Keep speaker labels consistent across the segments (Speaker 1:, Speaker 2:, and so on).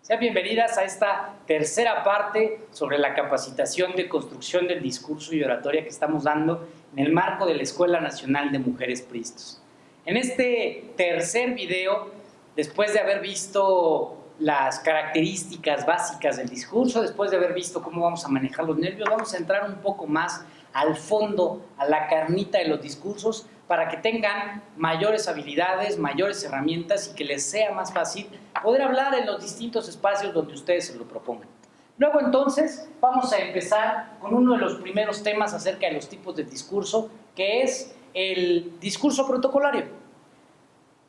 Speaker 1: Sean bienvenidas a esta tercera parte sobre la capacitación de construcción del discurso y oratoria que estamos dando en el marco de la Escuela Nacional de Mujeres Priistas. En este tercer video, después de haber visto las características básicas del discurso, después de haber visto cómo vamos a manejar los nervios, vamos a entrar un poco más al fondo, a la carnita de los discursos, para que tengan mayores habilidades, mayores herramientas y que les sea más fácil poder hablar en los distintos espacios donde ustedes se lo propongan. Luego entonces vamos a empezar con uno de los primeros temas acerca de los tipos de discurso, que es el discurso protocolario.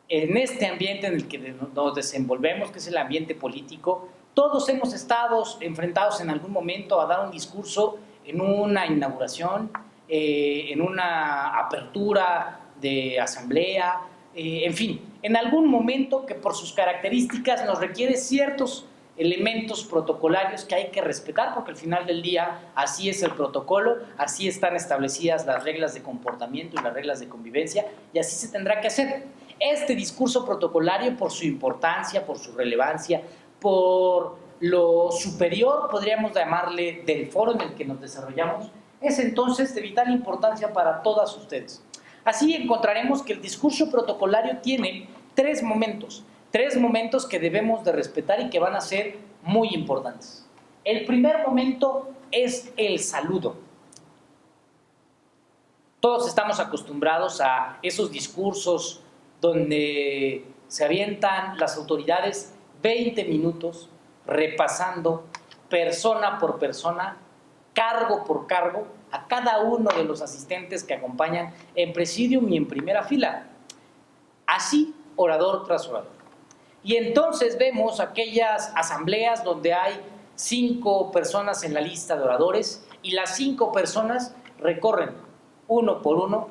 Speaker 1: En este ambiente en el que nos desenvolvemos, que es el ambiente político, todos hemos estado enfrentados en algún momento a dar un discurso en una inauguración, en una apertura de asamblea, en fin, en algún momento que por sus características nos requiere ciertos elementos protocolarios que hay que respetar, porque al final del día así es el protocolo, así están establecidas las reglas de comportamiento y las reglas de convivencia, y así se tendrá que hacer. Este discurso protocolario, por su importancia, por su relevancia, por lo superior, podríamos llamarle, del foro en el que nos desarrollamos, es entonces de vital importancia para todas ustedes. Así encontraremos que el discurso protocolario tiene tres momentos que debemos de respetar y que van a ser muy importantes. El primer momento es el saludo. Todos estamos acostumbrados a esos discursos donde se avientan las autoridades 20 minutos repasando persona por persona, cargo por cargo, a cada uno de los asistentes que acompañan en presidium y en primera fila. Así, orador tras orador. Y entonces vemos aquellas asambleas donde hay 5 personas en la lista de oradores y las 5 personas recorren uno por uno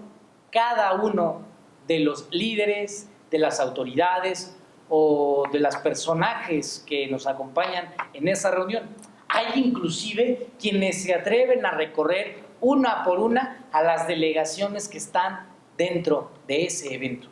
Speaker 1: cada uno de los líderes, de las autoridades o de los personajes que nos acompañan en esa reunión. Hay inclusive quienes se atreven a recorrer una por una a las delegaciones que están dentro de ese evento.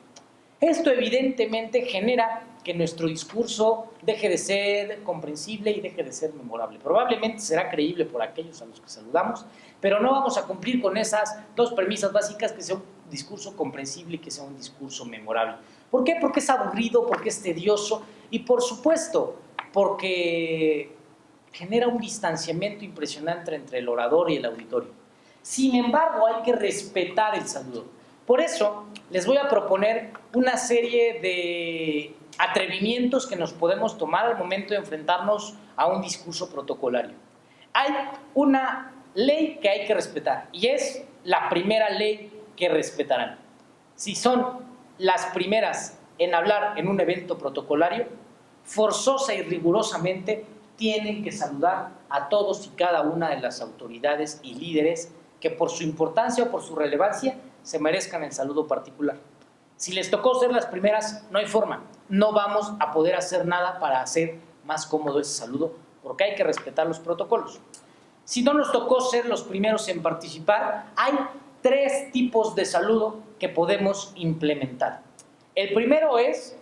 Speaker 1: Esto evidentemente genera que nuestro discurso deje de ser comprensible y deje de ser memorable. Probablemente será creíble por aquellos a los que saludamos, pero no vamos a cumplir con esas dos premisas básicas, que sea un discurso comprensible y que sea un discurso memorable. ¿Por qué? Porque es aburrido, porque es tedioso y por supuesto porque genera un distanciamiento impresionante entre el orador y el auditorio. Sin embargo, hay que respetar el saludo. Por eso, les voy a proponer una serie de atrevimientos que nos podemos tomar al momento de enfrentarnos a un discurso protocolario. Hay una ley que hay que respetar y es la primera ley que respetarán. Si son las primeras en hablar en un evento protocolario, forzosa y rigurosamente tienen que saludar a todos y cada una de las autoridades y líderes que por su importancia o por su relevancia se merezcan el saludo particular. Si les tocó ser las primeras, no hay forma, no vamos a poder hacer nada para hacer más cómodo ese saludo, porque hay que respetar los protocolos. Si no nos tocó ser los primeros en participar, hay 3 tipos de saludo que podemos implementar. El primero es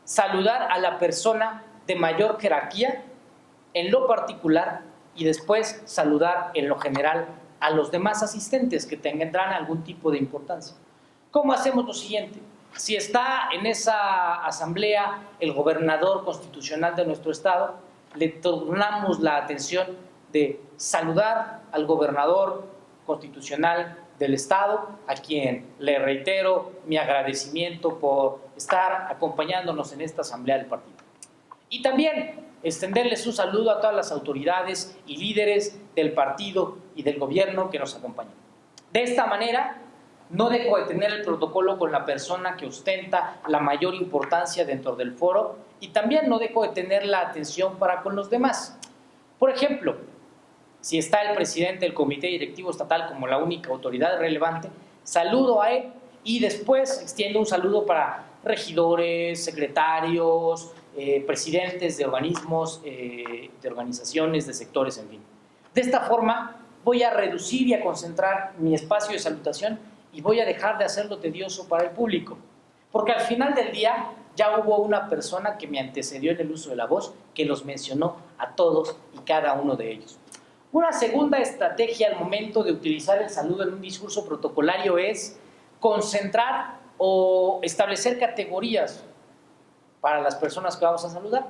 Speaker 1: saludar a la persona de mayor jerarquía en lo particular y después saludar en lo general a los demás asistentes que tendrán algún tipo de importancia. ¿Cómo hacemos lo siguiente? Si está en esa asamblea el gobernador constitucional de nuestro estado, le tornamos la atención de saludar al gobernador constitucional del estado, a quien le reitero mi agradecimiento por estar acompañándonos en esta asamblea del partido. Y también extenderles un saludo a todas las autoridades y líderes del partido y del gobierno que nos acompañan. De esta manera, no dejo de tener el protocolo con la persona que ostenta la mayor importancia dentro del foro y también no dejo de tener la atención para con los demás. Por ejemplo, si está el presidente del comité directivo estatal como la única autoridad relevante, saludo a él y después extiendo un saludo para regidores, secretarios, presidentes de organismos, de organizaciones, de sectores, en fin. De esta forma voy a reducir y a concentrar mi espacio de salutación y voy a dejar de hacerlo tedioso para el público, porque al final del día ya hubo una persona que me antecedió en el uso de la voz que los mencionó a todos y cada uno de ellos. Una segunda estrategia al momento de utilizar el saludo en un discurso protocolario es concentrar o establecer categorías para las personas que vamos a saludar.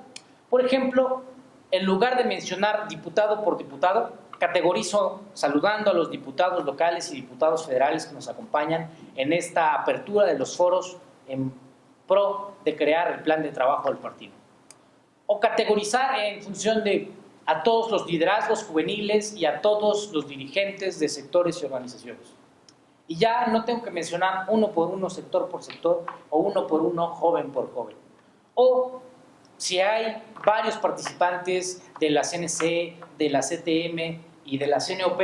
Speaker 1: Por ejemplo, en lugar de mencionar diputado por diputado, categorizo saludando a los diputados locales y diputados federales que nos acompañan en esta apertura de los foros en pro de crear el plan de trabajo del partido. O categorizar en función de a todos los liderazgos juveniles y a todos los dirigentes de sectores y organizaciones. Y ya no tengo que mencionar uno por uno, sector por sector, o uno por uno, joven por joven. O si hay varios participantes de la CNC, de la CTM y de la CNOP,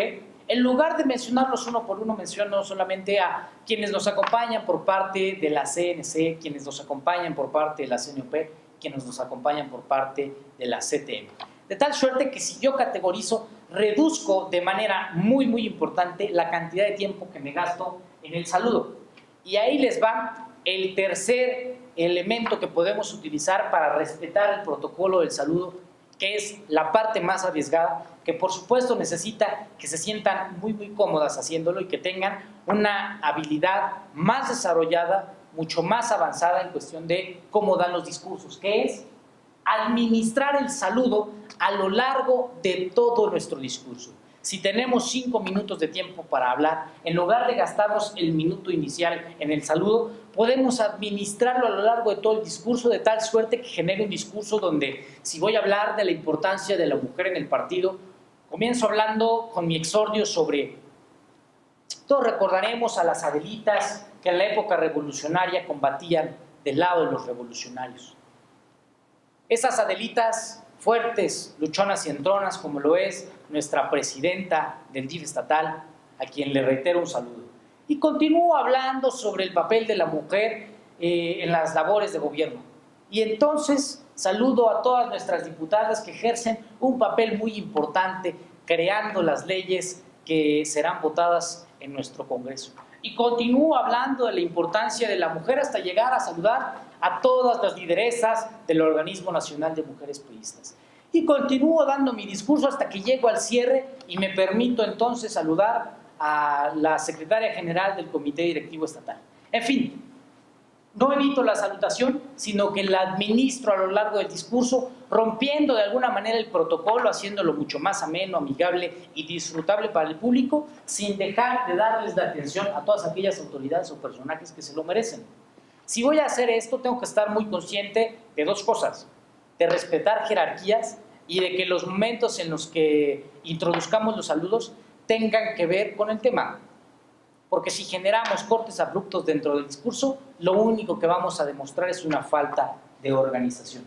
Speaker 1: en lugar de mencionarlos uno por uno, menciono solamente a quienes nos acompañan por parte de la CNC, quienes nos acompañan por parte de la CNOP, quienes nos acompañan por parte de la CTM. De tal suerte que si yo categorizo, reduzco de manera muy importante la cantidad de tiempo que me gasto en el saludo. Y ahí les va el tercer elemento que podemos utilizar para respetar el protocolo del saludo, que es la parte más arriesgada, que por supuesto necesita que se sientan muy cómodas haciéndolo y que tengan una habilidad más desarrollada, mucho más avanzada en cuestión de cómo dan los discursos, que es administrar el saludo a lo largo de todo nuestro discurso. Si tenemos 5 minutos de tiempo para hablar, en lugar de gastarnos el minuto inicial en el saludo, podemos administrarlo a lo largo de todo el discurso de tal suerte que genere un discurso donde, si voy a hablar de la importancia de la mujer en el partido, comienzo hablando con mi exordio sobre, todos recordaremos a las Adelitas que en la época revolucionaria combatían del lado de los revolucionarios. Esas Adelitas fuertes, luchonas y entronas, como lo es nuestra presidenta del DIF estatal, a quien le reitero un saludo. Y continúo hablando sobre el papel de la mujer en las labores de gobierno. Y entonces saludo a todas nuestras diputadas que ejercen un papel muy importante creando las leyes que serán votadas en nuestro Congreso. Y continúo hablando de la importancia de la mujer hasta llegar a saludar a todas las lideresas del Organismo Nacional de Mujeres Priistas. Y continúo dando mi discurso hasta que llego al cierre y me permito entonces saludar a la secretaria general del Comité Directivo Estatal. En fin, no evito la salutación, sino que la administro a lo largo del discurso, rompiendo de alguna manera el protocolo, haciéndolo mucho más ameno, amigable y disfrutable para el público, sin dejar de darles la atención a todas aquellas autoridades o personajes que se lo merecen. Si voy a hacer esto, tengo que estar muy consciente de dos cosas: de respetar jerarquías y de que los momentos en los que introduzcamos los saludos tengan que ver con el tema. Porque si generamos cortes abruptos dentro del discurso, lo único que vamos a demostrar es una falta de organización.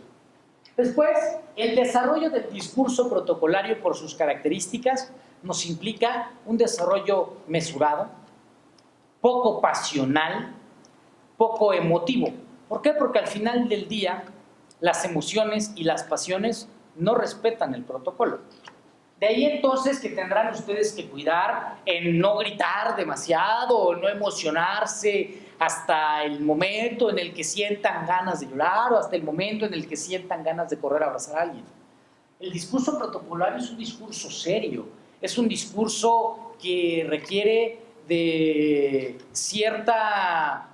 Speaker 1: Después, el desarrollo del discurso protocolario por sus características nos implica un desarrollo mesurado, poco pasional, poco emotivo. ¿Por qué? Porque al final del día las emociones y las pasiones no respetan el protocolo. De ahí entonces que tendrán ustedes que cuidar en no gritar demasiado o no emocionarse hasta el momento en el que sientan ganas de llorar o hasta el momento en el que sientan ganas de correr a abrazar a alguien. El discurso protocolario es un discurso serio, es un discurso que requiere de cierta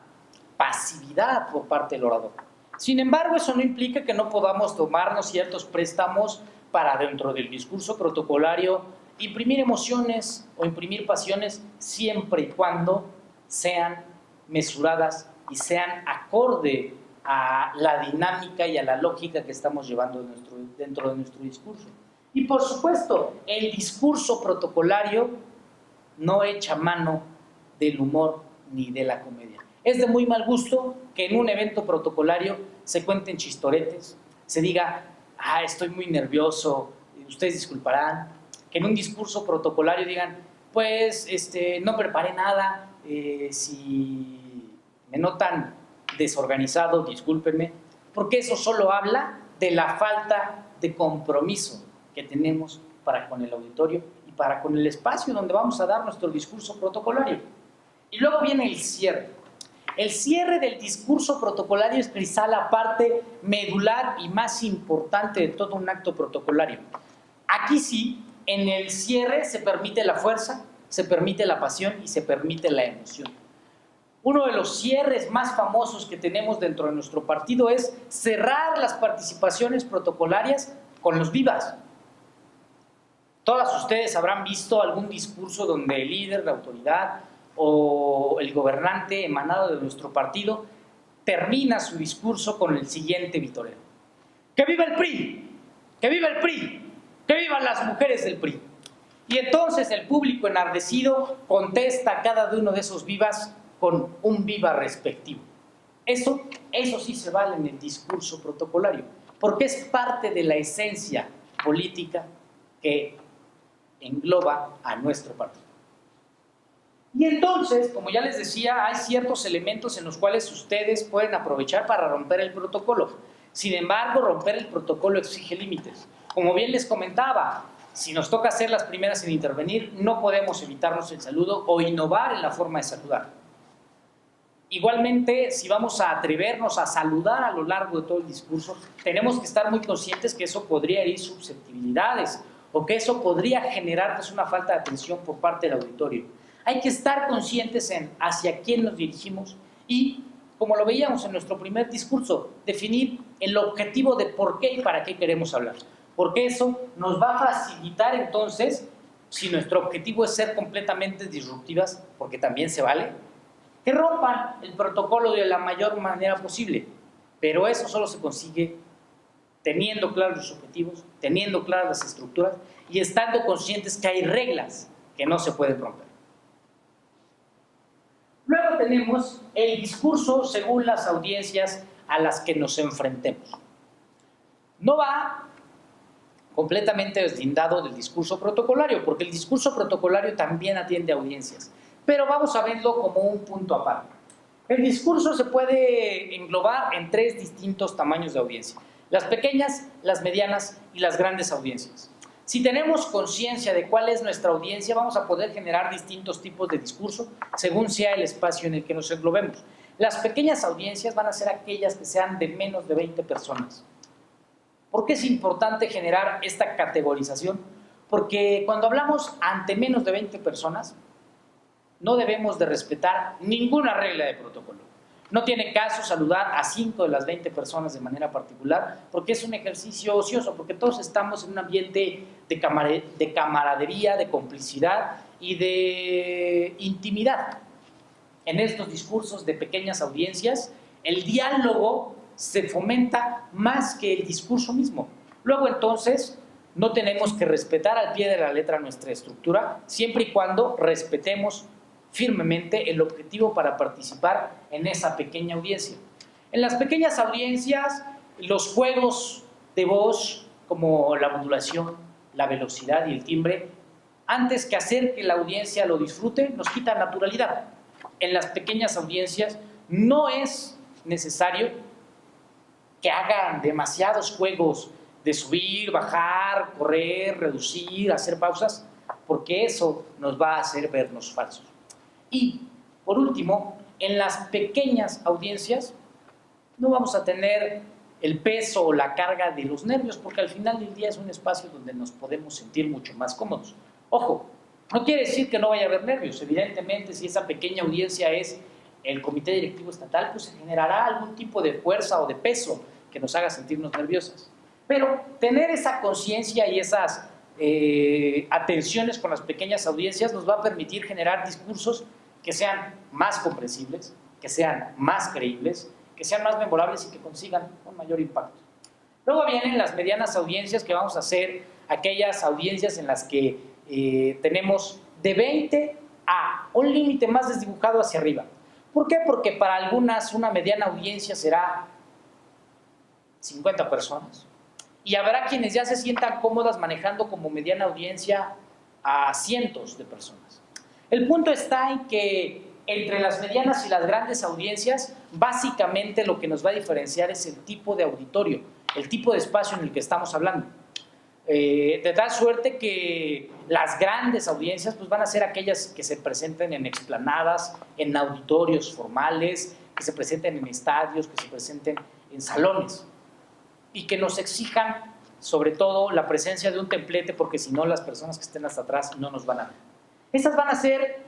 Speaker 1: pasividad por parte del orador. Sin embargo, eso no implica que no podamos tomarnos ciertos préstamos para dentro del discurso protocolario imprimir emociones o imprimir pasiones siempre y cuando sean mesuradas y sean acorde a la dinámica y a la lógica que estamos llevando dentro de nuestro discurso. Y por supuesto, el discurso protocolario no echa mano del humor ni de la comedia. Es de muy mal gusto que en un evento protocolario se cuenten chistoretes, se diga, estoy muy nervioso, ustedes disculparán, que en un discurso protocolario digan, pues no preparé nada, si me notan desorganizado, discúlpenme, porque eso solo habla de la falta de compromiso que tenemos para con el auditorio y para con el espacio donde vamos a dar nuestro discurso protocolario. Y luego viene el cierre. El cierre del discurso protocolario es quizá la parte medular y más importante de todo un acto protocolario. Aquí sí, en el cierre se permite la fuerza, se permite la pasión y se permite la emoción. Uno de los cierres más famosos que tenemos dentro de nuestro partido es cerrar las participaciones protocolarias con los vivas. Todas ustedes habrán visto algún discurso donde el líder, la autoridad o el gobernante emanado de nuestro partido termina su discurso con el siguiente vitoreo: ¡que viva el PRI! ¡Que viva el PRI! ¡Que vivan las mujeres del PRI! Y entonces el público enardecido contesta a cada uno de esos vivas con un viva respectivo. Eso sí se vale en el discurso protocolario, porque es parte de la esencia política que engloba a nuestro partido. Y entonces, como ya les decía, hay ciertos elementos en los cuales ustedes pueden aprovechar para romper el protocolo. Sin embargo, romper el protocolo exige límites. Como bien les comentaba, si nos toca ser las primeras en intervenir, no podemos evitarnos el saludo o innovar en la forma de saludar. Igualmente, si vamos a atrevernos a saludar a lo largo de todo el discurso, tenemos que estar muy conscientes que eso podría herir susceptibilidades o que eso podría generar una falta de atención por parte del auditorio. Hay que estar conscientes en hacia quién nos dirigimos y, como lo veíamos en nuestro primer discurso, definir el objetivo de por qué y para qué queremos hablar. Porque eso nos va a facilitar entonces, si nuestro objetivo es ser completamente disruptivas, porque también se vale, que rompan el protocolo de la mayor manera posible. Pero eso solo se consigue teniendo claros los objetivos, teniendo claras las estructuras y estando conscientes que hay reglas que no se pueden romper. Luego tenemos el discurso según las audiencias a las que nos enfrentemos. No va completamente deslindado del discurso protocolario, porque el discurso protocolario también atiende a audiencias, pero vamos a verlo como un punto aparte. El discurso se puede englobar en tres distintos tamaños de audiencia: las pequeñas, las medianas y las grandes audiencias. Si tenemos conciencia de cuál es nuestra audiencia, vamos a poder generar distintos tipos de discurso según sea el espacio en el que nos englobemos. Las pequeñas audiencias van a ser aquellas que sean de menos de 20 personas. ¿Por qué es importante generar esta categorización? Porque cuando hablamos ante menos de 20 personas, no debemos de respetar ninguna regla de protocolo. No tiene caso saludar a 5 de las 20 personas de manera particular, porque es un ejercicio ocioso, porque todos estamos en un ambiente de camaradería, de complicidad y de intimidad. En estos discursos de pequeñas audiencias, el diálogo se fomenta más que el discurso mismo. Luego, entonces, no tenemos que respetar al pie de la letra nuestra estructura, siempre y cuando respetemos firmemente el objetivo para participar en esa pequeña audiencia. En las pequeñas audiencias, los juegos de voz, como la modulación, la velocidad y el timbre, antes que hacer que la audiencia lo disfrute, nos quita naturalidad. En las pequeñas audiencias no es necesario que hagan demasiados juegos de subir, bajar, correr, reducir, hacer pausas, porque eso nos va a hacer vernos falsos. Y, por último, en las pequeñas audiencias no vamos a tener el peso o la carga de los nervios, porque al final del día es un espacio donde nos podemos sentir mucho más cómodos. Ojo, no quiere decir que no vaya a haber nervios. Evidentemente, si esa pequeña audiencia es el comité directivo estatal, pues se generará algún tipo de fuerza o de peso que nos haga sentirnos nerviosas. Pero tener esa conciencia y esas atenciones con las pequeñas audiencias nos va a permitir generar discursos que sean más comprensibles, que sean más creíbles, que sean más memorables y que consigan un mayor impacto. Luego vienen las medianas audiencias, que vamos a hacer aquellas audiencias en las que tenemos de 20 a un límite más desdibujado hacia arriba. ¿Por qué? Porque para algunas una mediana audiencia será 50 personas y habrá quienes ya se sientan cómodas manejando como mediana audiencia a cientos de personas. El punto está en que entre las medianas y las grandes audiencias, básicamente lo que nos va a diferenciar es el tipo de auditorio, el tipo de espacio en el que estamos hablando. De tal suerte que las grandes audiencias pues van a ser aquellas que se presenten en explanadas, en auditorios formales, que se presenten en estadios, que se presenten en salones y que nos exijan sobre todo la presencia de un templete, porque si no las personas que estén hasta atrás no nos van a ver. Esas van a ser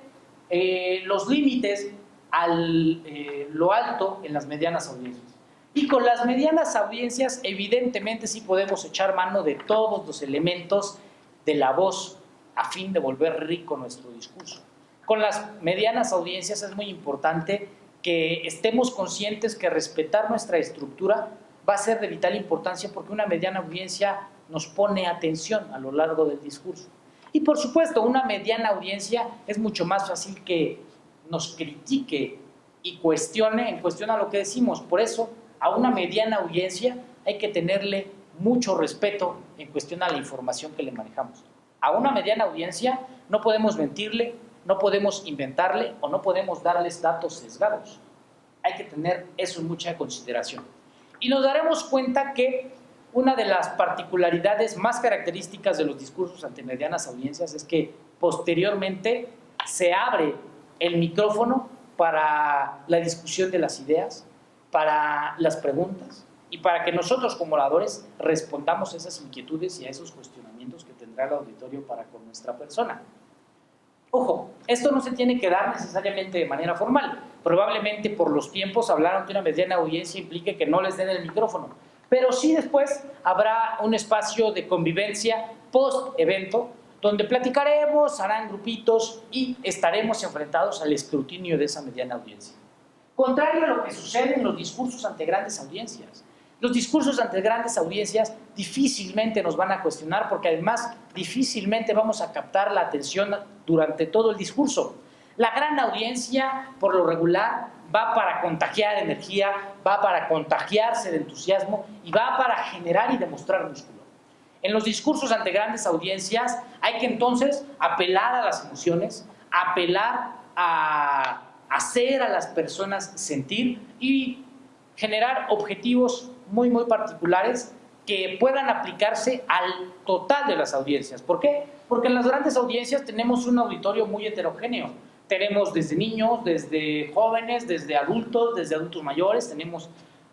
Speaker 1: los límites a lo alto en las medianas audiencias. Y con las medianas audiencias evidentemente sí podemos echar mano de todos los elementos de la voz a fin de volver rico nuestro discurso. Con las medianas audiencias es muy importante que estemos conscientes que respetar nuestra estructura va a ser de vital importancia, porque una mediana audiencia nos pone atención a lo largo del discurso. Y por supuesto, una mediana audiencia es mucho más fácil que nos critique y cuestione a lo que decimos. Por eso, a una mediana audiencia hay que tenerle mucho respeto en cuestión a la información que le manejamos. A una mediana audiencia no podemos mentirle, no podemos inventarle o no podemos darles datos sesgados. Hay que tener eso en mucha consideración. Y nos daremos cuenta que una de las particularidades más características de los discursos ante medianas audiencias es que posteriormente se abre el micrófono para la discusión de las ideas, para las preguntas y para que nosotros como oradores respondamos a esas inquietudes y a esos cuestionamientos que tendrá el auditorio para con nuestra persona. Ojo, esto no se tiene que dar necesariamente de manera formal. Probablemente por los tiempos hablaron que una mediana audiencia implique que no les den el micrófono, pero sí después habrá un espacio de convivencia post-evento donde platicaremos, harán grupitos y estaremos enfrentados al escrutinio de esa mediana audiencia. Contrario a lo que sucede en los discursos ante grandes audiencias. Los discursos ante grandes audiencias difícilmente nos van a cuestionar, porque además difícilmente vamos a captar la atención durante todo el discurso. La gran audiencia, por lo regular, va para contagiar energía, va para contagiarse de entusiasmo y va para generar y demostrar músculo. En los discursos ante grandes audiencias hay que entonces apelar a las emociones, apelar a hacer a las personas sentir y generar objetivos muy particulares que puedan aplicarse al total de las audiencias. ¿Por qué? Porque en las grandes audiencias tenemos un auditorio muy heterogéneo. Tenemos desde niños, desde jóvenes, desde adultos mayores, tenemos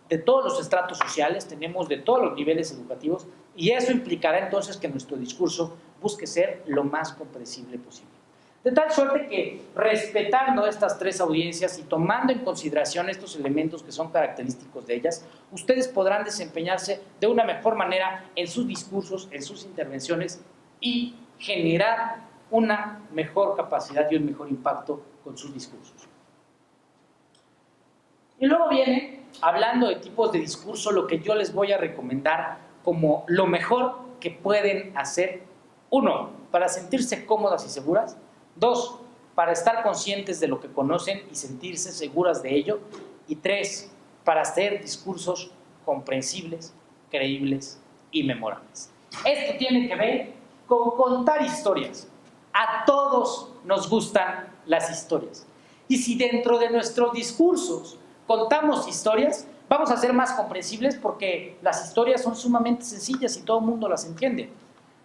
Speaker 1: de todos los estratos sociales, tenemos de todos los niveles educativos, y eso implicará entonces que nuestro discurso busque ser lo más comprensible posible. De tal suerte que, respetando estas tres audiencias y tomando en consideración estos elementos que son característicos de ellas, ustedes podrán desempeñarse de una mejor manera en sus discursos, en sus intervenciones y generar una mejor capacidad y un mejor impacto con sus discursos. Y luego viene, hablando de tipos de discurso, lo que yo les voy a recomendar como lo mejor que pueden hacer. 1, para sentirse cómodas y seguras. 2, para estar conscientes de lo que conocen y sentirse seguras de ello. Y 3, para hacer discursos comprensibles, creíbles y memorables. Esto tiene que ver con contar historias. A todos nos gustan las historias. Y si dentro de nuestros discursos contamos historias, vamos a ser más comprensibles, porque las historias son sumamente sencillas y todo el mundo las entiende.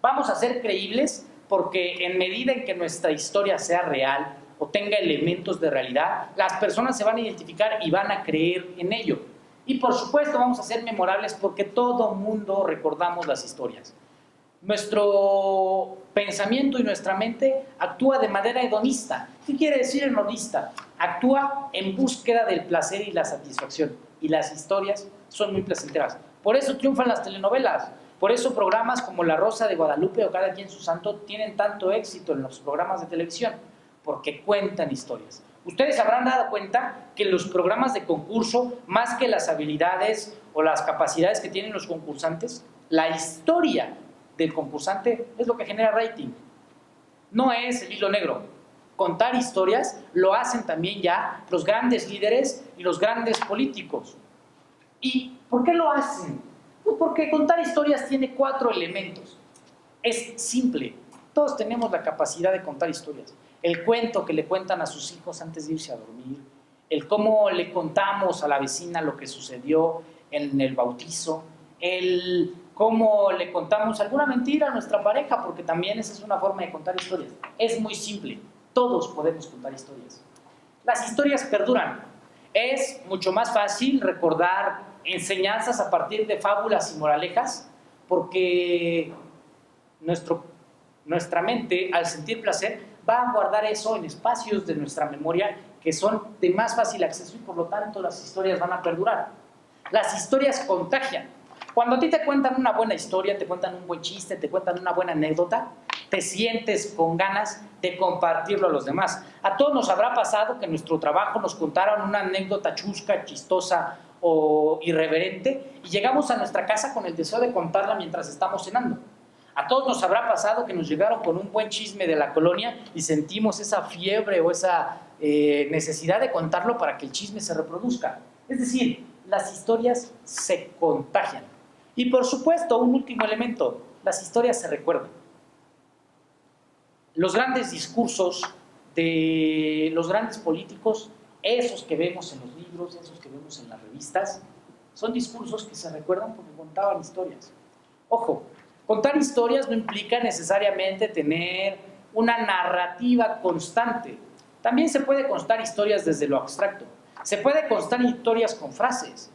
Speaker 1: Vamos a ser creíbles porque en medida en que nuestra historia sea real o tenga elementos de realidad, las personas se van a identificar y van a creer en ello. Y por supuesto vamos a ser memorables porque todo mundo recordamos las historias. Nuestro pensamiento y nuestra mente actúa de manera hedonista. ¿Qué quiere decir hedonista? Actúa en búsqueda del placer y la satisfacción. Y las historias son muy placenteras. Por eso triunfan las telenovelas. Por eso programas como La Rosa de Guadalupe o Cada Quien Su Santo tienen tanto éxito en los programas de televisión, porque cuentan historias. Ustedes habrán dado cuenta que los programas de concurso, más que las habilidades o las capacidades que tienen los concursantes, la historia del concursante es lo que genera rating. No es el hilo negro. Contar historias lo hacen también ya los grandes líderes y los grandes políticos. ¿Y por qué lo hacen? Pues porque contar historias tiene 4 elementos. Es simple. Todos tenemos la capacidad de contar historias. El cuento que le cuentan a sus hijos antes de irse a dormir, el cómo le contamos a la vecina lo que sucedió en el bautizo, el cómo le contamos alguna mentira a nuestra pareja, porque también esa es una forma de contar historias. Es muy simple. Todos podemos contar historias. Las historias perduran. Es mucho más fácil recordar enseñanzas a partir de fábulas y moralejas, porque nuestra mente, al sentir placer, va a guardar eso en espacios de nuestra memoria que son de más fácil acceso y por lo tanto las historias van a perdurar. Las historias contagian. Cuando a ti te cuentan una buena historia, te cuentan un buen chiste, te cuentan una buena anécdota, te sientes con ganas de compartirlo a los demás. A todos nos habrá pasado que en nuestro trabajo nos contaron una anécdota chusca, chistosa o irreverente y llegamos a nuestra casa con el deseo de contarla mientras estamos cenando. A todos nos habrá pasado que nos llegaron con un buen chisme de la colonia y sentimos esa fiebre o esa necesidad de contarlo para que el chisme se reproduzca. Es decir, las historias se contagian. Y por supuesto, un último elemento, las historias se recuerdan. Los grandes discursos de los grandes políticos, esos que vemos en los libros, esos que vemos en las revistas, son discursos que se recuerdan porque contaban historias. Ojo, contar historias no implica necesariamente tener una narrativa constante. También se puede contar historias desde lo abstracto. Se puede contar historias con frases.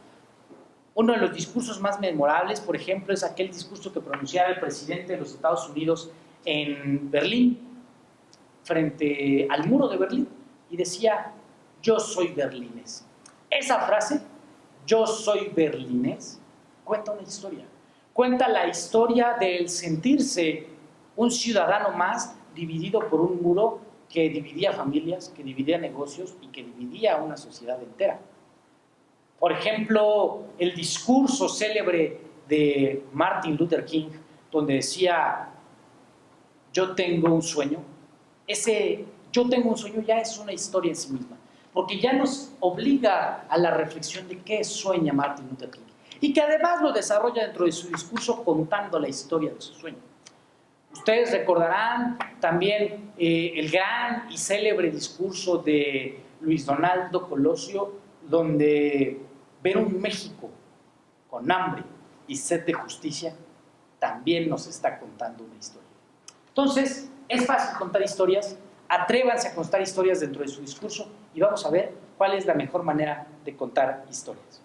Speaker 1: Uno de los discursos más memorables, por ejemplo, es aquel discurso que pronunciara el presidente de los Estados Unidos en Berlín, frente al muro de Berlín, y decía: yo soy berlinés. Esa frase, yo soy berlinés, cuenta una historia. Cuenta la historia del sentirse un ciudadano más dividido por un muro que dividía familias, que dividía negocios y que dividía a una sociedad entera. Por ejemplo, el discurso célebre de Martin Luther King, donde decía: yo tengo un sueño. Ese yo tengo un sueño ya es una historia en sí misma, porque ya nos obliga a la reflexión de qué sueña Martin Luther King, y que además lo desarrolla dentro de su discurso contando la historia de su sueño. Ustedes recordarán también el gran y célebre discurso de Luis Donaldo Colosio, donde ver un México con hambre y sed de justicia también nos está contando una historia. Entonces, es fácil contar historias, atrévanse a contar historias dentro de su discurso y vamos a ver cuál es la mejor manera de contar historias.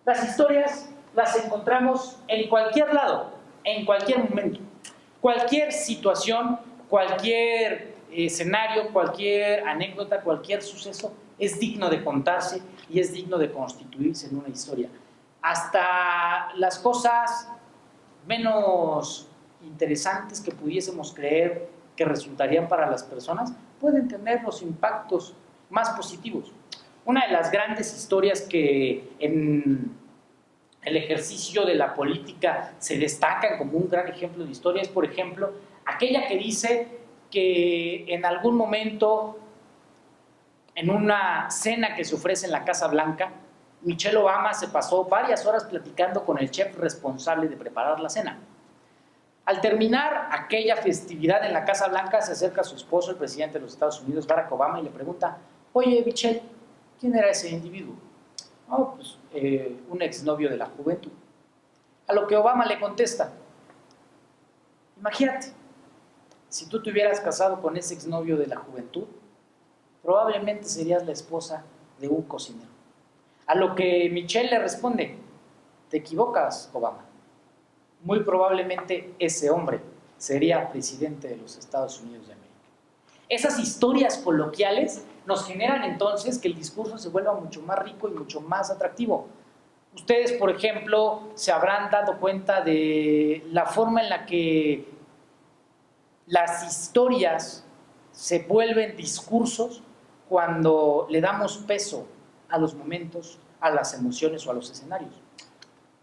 Speaker 1: Las historias las encontramos en cualquier lado, en cualquier momento. Cualquier situación, cualquier escenario, cualquier anécdota, cualquier suceso es digno de contarse y es digno de constituirse en una historia. Hasta las cosas menos interesantes que pudiésemos creer que resultarían para las personas pueden tener los impactos más positivos. Una de las grandes historias que en el ejercicio de la política se destacan como un gran ejemplo de historia es, por ejemplo, aquella que dice que en algún momento, en una cena que se ofrece en la Casa Blanca, Michelle Obama se pasó varias horas platicando con el chef responsable de preparar la cena. Al terminar aquella festividad en la Casa Blanca, se acerca a su esposo, el presidente de los Estados Unidos, Barack Obama, y le pregunta: oye, Michelle, ¿quién era ese individuo? Oh, pues un exnovio de la juventud. A lo que Obama le contesta: imagínate, si tú te hubieras casado con ese exnovio de la juventud, probablemente serías la esposa de un cocinero. A lo que Michelle le responde: te equivocas, Obama. Muy probablemente ese hombre sería presidente de los Estados Unidos de América. Esas historias coloquiales nos generan entonces que el discurso se vuelva mucho más rico y mucho más atractivo. Ustedes, por ejemplo, se habrán dado cuenta de la forma en la que las historias se vuelven discursos cuando le damos peso a los momentos, a las emociones o a los escenarios.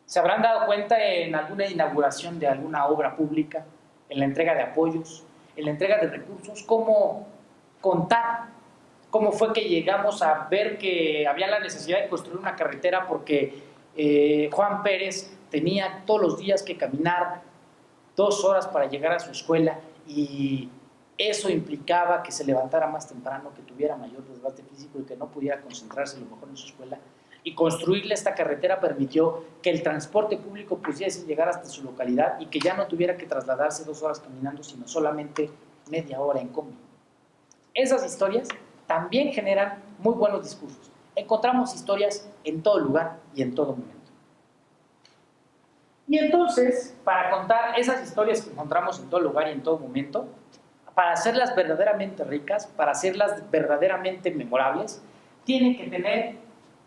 Speaker 1: Se habrán dado cuenta en alguna inauguración de alguna obra pública, en la entrega de apoyos, en la entrega de recursos, cómo contar cómo fue que llegamos a ver que había la necesidad de construir una carretera porque Juan Pérez tenía todos los días que caminar 2 horas para llegar a su escuela y eso implicaba que se levantara más temprano, que tuviera mayor desgaste físico y que no pudiera concentrarse lo mejor en su escuela. Y construirle esta carretera permitió que el transporte público pudiese llegar hasta su localidad y que ya no tuviera que trasladarse 2 horas caminando, sino solamente media hora en combi. Esas historias también generan muy buenos discursos. Encontramos historias en todo lugar y en todo momento. Y entonces, para contar esas historias que encontramos en todo lugar y en todo momento, para hacerlas verdaderamente ricas, para hacerlas verdaderamente memorables, tienen que tener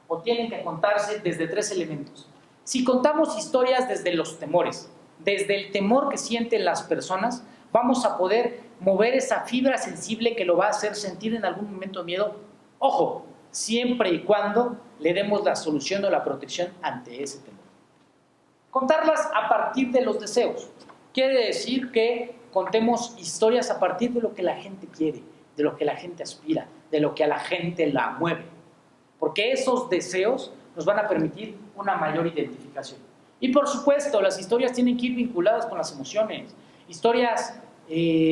Speaker 1: o tienen que contarse desde 3 elementos. Si contamos historias desde los temores, desde el temor que sienten las personas, vamos a poder mover esa fibra sensible que lo va a hacer sentir en algún momento de miedo. Ojo, siempre y cuando le demos la solución o la protección ante ese temor. Contarlas a partir de los deseos. Quiere decir que contemos historias a partir de lo que la gente quiere, de lo que la gente aspira, de lo que a la gente la mueve. Porque esos deseos nos van a permitir una mayor identificación. Y por supuesto, las historias tienen que ir vinculadas con las emociones. Historias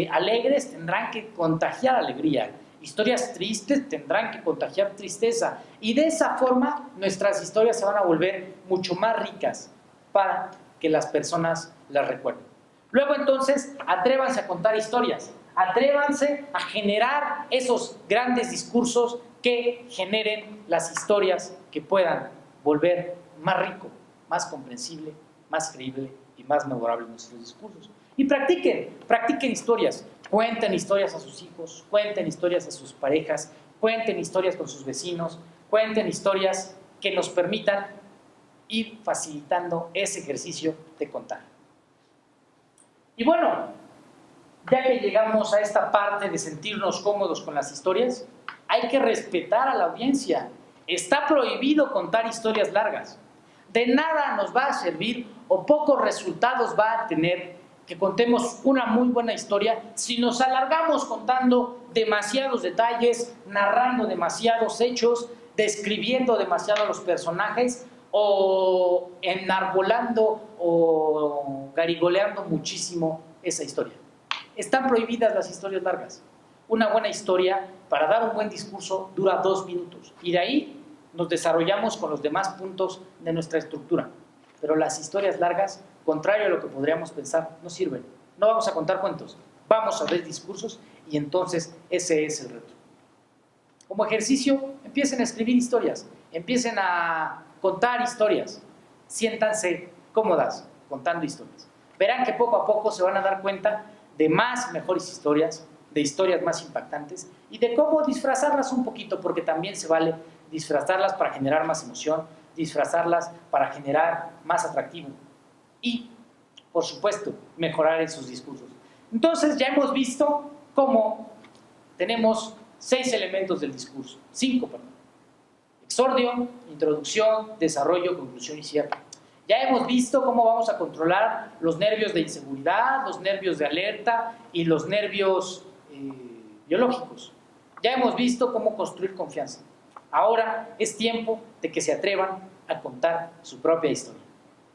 Speaker 1: alegres tendrán que contagiar alegría. Historias tristes tendrán que contagiar tristeza. Y de esa forma, nuestras historias se van a volver mucho más ricas para que las personas las recuerden. Luego entonces, atrévanse a contar historias, atrévanse a generar esos grandes discursos que generen las historias que puedan volver más rico, más comprensible, más creíble y más memorable nuestros discursos. Y practiquen historias, cuenten historias a sus hijos, cuenten historias a sus parejas, cuenten historias con sus vecinos, cuenten historias que nos permitan ir facilitando ese ejercicio de contar. Y bueno, ya que llegamos a esta parte de sentirnos cómodos con las historias, hay que respetar a la audiencia. Está prohibido contar historias largas. De nada nos va a servir o pocos resultados va a tener que contemos una muy buena historia si nos alargamos contando demasiados detalles, narrando demasiados hechos, describiendo demasiado a los personajes o enarbolando o garigoleando muchísimo esa historia. Están prohibidas las historias largas. Una buena historia, para dar un buen discurso, dura 2 minutos. Y de ahí nos desarrollamos con los demás puntos de nuestra estructura. Pero las historias largas, contrario a lo que podríamos pensar, no sirven. No vamos a contar cuentos, vamos a ver discursos y entonces ese es el reto. Como ejercicio, empiecen a escribir historias, empiecen a contar historias. Siéntanse cómodas contando historias. Verán que poco a poco se van a dar cuenta de más mejores historias, de historias más impactantes y de cómo disfrazarlas un poquito, porque también se vale disfrazarlas para generar más emoción, disfrazarlas para generar más atractivo y, por supuesto, mejorar en sus discursos. Entonces ya hemos visto cómo tenemos 6 elementos del discurso, 5, perdón. Exordio, introducción, desarrollo, conclusión y cierre. Ya hemos visto cómo vamos a controlar los nervios de inseguridad, los nervios de alerta y los nervios biológicos. Ya hemos visto cómo construir confianza. Ahora es tiempo de que se atrevan a contar su propia historia.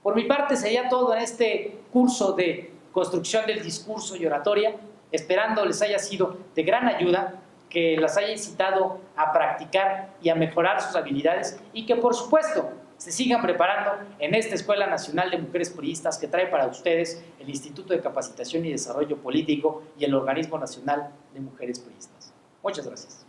Speaker 1: Por mi parte sería todo en este curso de construcción del discurso y oratoria, esperando les haya sido de gran ayuda, que las haya incitado a practicar y a mejorar sus habilidades y que por supuesto se sigan preparando en esta Escuela Nacional de Mujeres Priistas que trae para ustedes el Instituto de Capacitación y Desarrollo Político y el Organismo Nacional de Mujeres Priistas. Muchas gracias.